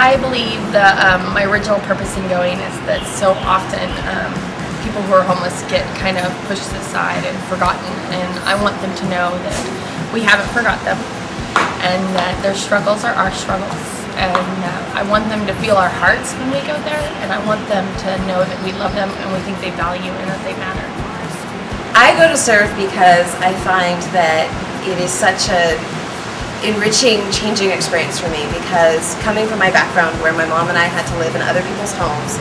I believe that my original purpose in going is that so often people who are homeless get kind of pushed aside and forgotten, and I want them to know that we haven't forgot them and that their struggles are our struggles, and I want them to feel our hearts when we go there, and I want them to know that we love them and we think they value and that they matter. I go to serve because I find that it is such a enriching, changing experience for me, because coming from my background where my mom and I had to live in other people's homes,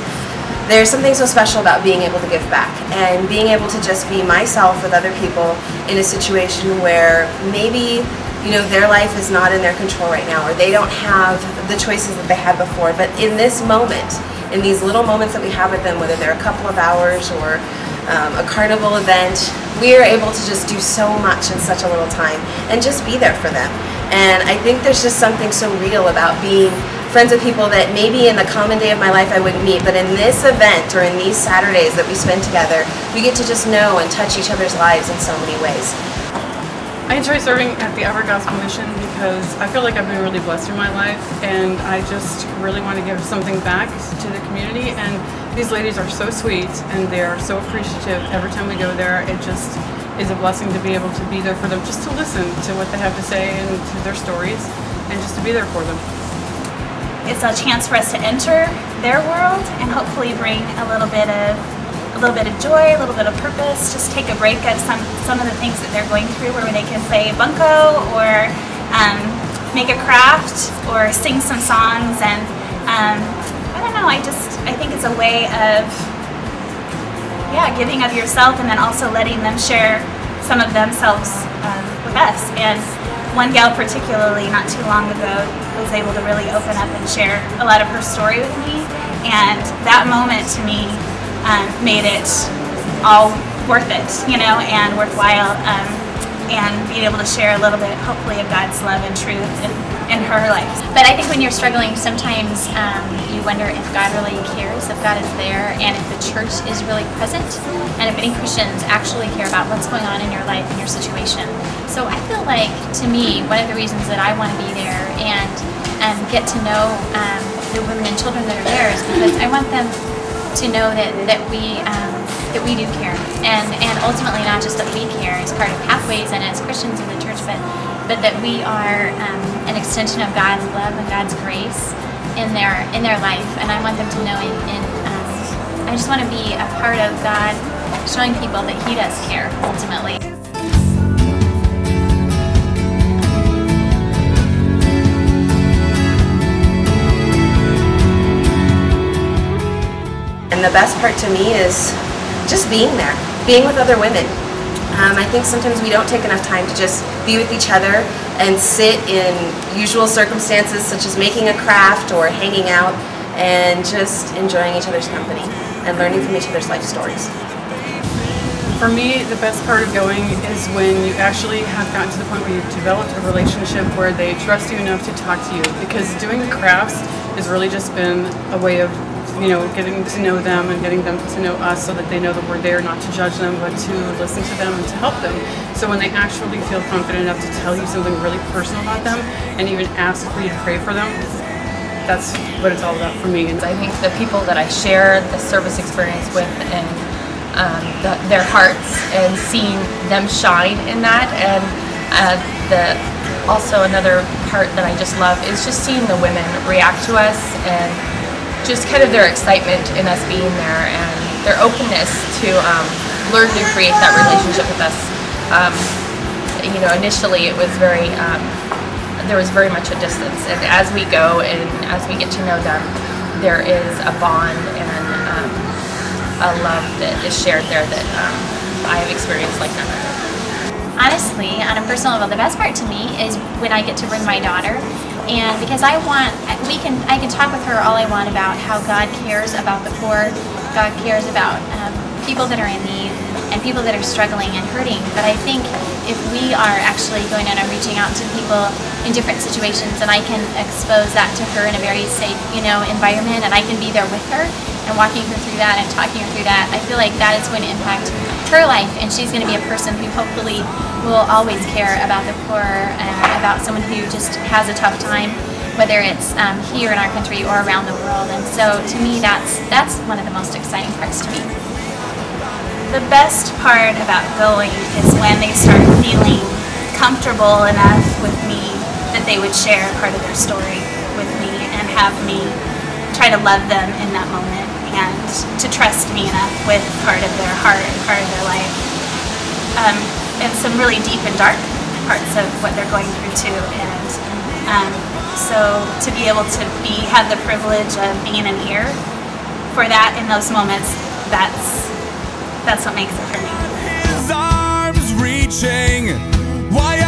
there's something so special about being able to give back and being able to just be myself with other people in a situation where maybe, you know, their life is not in their control right now, or they don't have the choices that they had before, but in this moment, in these little moments that we have with them, whether they're a couple of hours or a carnival event, we are able to just do so much in such a little time and just be there for them. And I think there's just something so real about being friends with people that maybe in the common day of my life I wouldn't meet, but in this event or in these Saturdays that we spend together, we get to just know and touch each other's lives in so many ways. I enjoy serving at the Everett Gospel Mission because I feel like I've been really blessed in my life, and I just really want to give something back to the community. And these ladies are so sweet and they're so appreciative every time we go there. It just is a blessing to be able to be there for them, just to listen to what they have to say and to their stories, and just to be there for them. It's a chance for us to enter their world and hopefully bring a little bit of joy, a little bit of purpose, just take a break at some of the things that they're going through, where they can play bunco or make a craft or sing some songs. And I don't know, I think it's a way of giving of yourself, and then also letting them share some of themselves with us. And one gal particularly not too long ago was able to really open up and share a lot of her story with me, and that moment to me made it all worth it, you know, and worthwhile, and being able to share a little bit, hopefully, of God's love and truth in her life. But I think when you're struggling, sometimes you wonder if God really cares, if God is there, and if the church is really present, and if any Christians actually care about what's going on in your life and your situation. So I feel like, to me, one of the reasons that I want to be there and get to know the women and children that are there is because I want them to know that we do care, and ultimately not just that we care as part of Pathways and as Christians in the church, but that we are an extension of God's love and God's grace in their life. And I want them to know, I just want to be a part of God showing people that He does care ultimately. And the best part to me is just being there, being with other women. I think sometimes we don't take enough time to just be with each other and sit in usual circumstances such as making a craft or hanging out and just enjoying each other's company and learning from each other's life stories. For me, the best part of going is when you actually have gotten to the point where you've developed a relationship where they trust you enough to talk to you, because doing the crafts has really just been a way of, you know, getting to know them and getting them to know us, so that they know that we're there not to judge them, but to listen to them and to help them. So when they actually feel confident enough to tell you something really personal about them and even ask for you to pray for them, that's what it's all about for me. And I think the people that I share the service experience with, and their hearts, and seeing them shine in that, and also another part that I just love is just seeing the women react to us, and just kind of their excitement in us being there, and their openness to learn to create that relationship with us. You know, initially it was there was very much a distance, and as we go and as we get to know them, there is a bond and a love that is shared there that I have experienced like none other. Honestly, on a personal level, the best part to me is when I get to bring my daughter, and because I can talk with her all I want about how God cares about the poor, God cares about people that are in need and people that are struggling and hurting. But I think if we are actually going out and reaching out to people in different situations, and I can expose that to her in a very safe, you know, environment, and I can be there with her and walking her through that and talking her through that, I feel like that is going to impact her life, and she's going to be a person who hopefully will always care about the poor, about someone who just has a tough time. whether it's here in our country or around the world. And so to me, that's one of the most exciting parts to me. The best part about going is when they start feeling comfortable enough with me that they would share part of their story with me and have me try to love them in that moment and to trust me enough with part of their heart and part of their life. And some really deep and dark parts of what they're going through too. And so to be able to have the privilege of being an ear for that in those moments, that's what makes it for me. His arms reaching, why